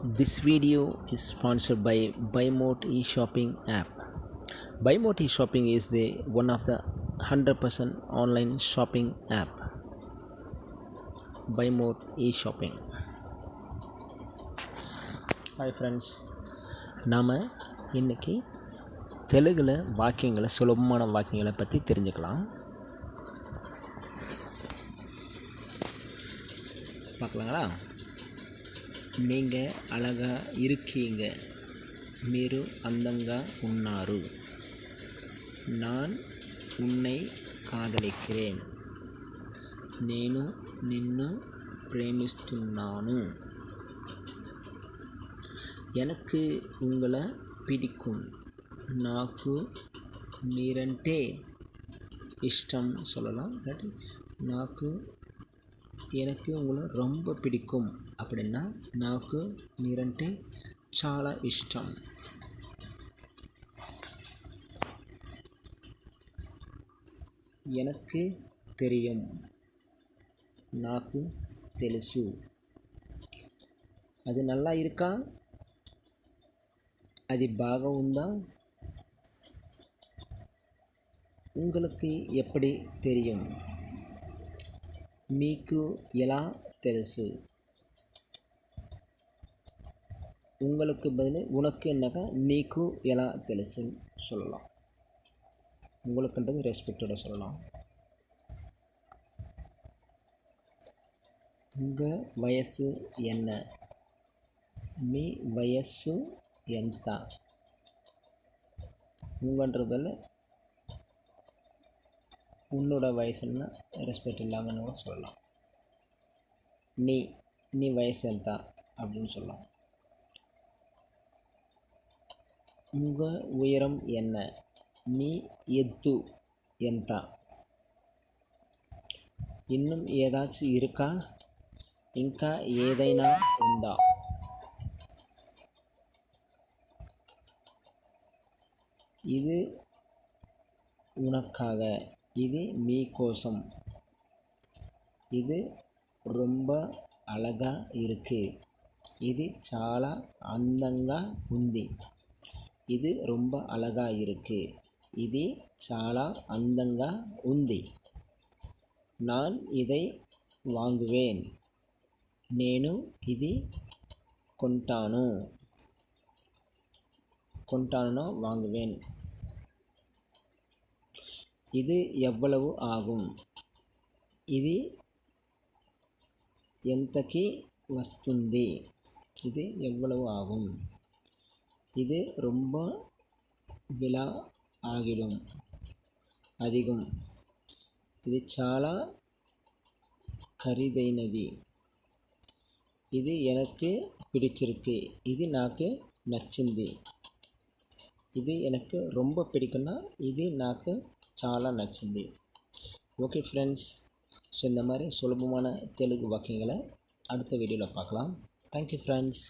This video is sponsored by BuyMote e-shopping app. BuyMote e-shopping is the one of the 100% online shopping app. BuyMote e-shopping. Hi friends. நாம் இன்னைக்கு தெலுங்குல வாக்கியங்களை சுலபமான வாக்கியங்களை பற்றி தெரிஞ்சுக்கலாம். பார்க்கலாங்களா? நீங்கள் అలగా இருக்கீங்க, మీరు అందంగా ఉన్నారు. நான் உன்னை కాదలిக்கிறேன், నేను నిన్ను ప్రేమిస్తున్నాను. எனக்கு உங்களை பிடிக்கும், నాకు మీరంటే ఇష్టం சொல்லலாம். எனக்கு உங்களை ரொம்ப பிடிக்கும் அப்படின்னா నాకు మీరంటే చాలా ఇష్టం. எனக்கு தெரியும், నాకు తెలుసు. అది நல்லா இருக்கா, అది బాగా ఉందా. உங்களுக்கு எப்படி தெரியும், మీకు ఎలా తెలుసు. உங்களுக்கு பதில் உனக்கு என்னக்கா நீக்கு ఎలా తెలుసు சொல்லலாம். உங்களுக்குன்றது ரெஸ்பெக்டோட சொல்லலாம். உங்கள் வயசு என்ன, మీ వయస్సు ఎంత. உங்கன்றதில் உன்னோட வயசுன்னா ரெஸ்பெக்ட் இல்லாமல் கூட சொல்லலாம். நீ வயசு ఎంత அப்படின்னு சொல்லலாம். உங்கள் உயரம் என்ன, మీ ఎత్తు ఎంత. இன்னும் ஏதாச்சும் இருக்கா, ఇంకా ఏదైనా ఉందా. இது உனக்காக, ఇది మీకోసం. ఇది ரொம்ப అలగా இருக்கு, ఇది చాలా అందంగా ఉంది. ఇది ரொம்ப అలగా இருக்கு, ఇది చాలా అందంగా ఉంది. நான் இதை வாங்குவேன், నేను ఇది కొంటాను வாங்குவேன். இது எவ்வளவு ஆகும், ఇది ఎంతకి వస్తుంది. ఇది எவ்வளவு ஆகும். இது ரொம்ப விலை ஆகிடும், அதிகம். ఇది చాలా ఖరీదైనది. ఇది எனக்கு பிடிச்சிருக்கு, இது నాకు నచ్చింది. ఇది எனக்கு ரொம்ப பிடிக்கும்னா ఇది నాకు చాలా నచ్చింది. ஓகே ஃப்ரெண்ட்ஸ், ஸோ இந்த மாதிரி சுலபமான தெலுங்கு வாக்கியங்களை அடுத்த வீடியோவில் பார்க்கலாம். Thank you friends.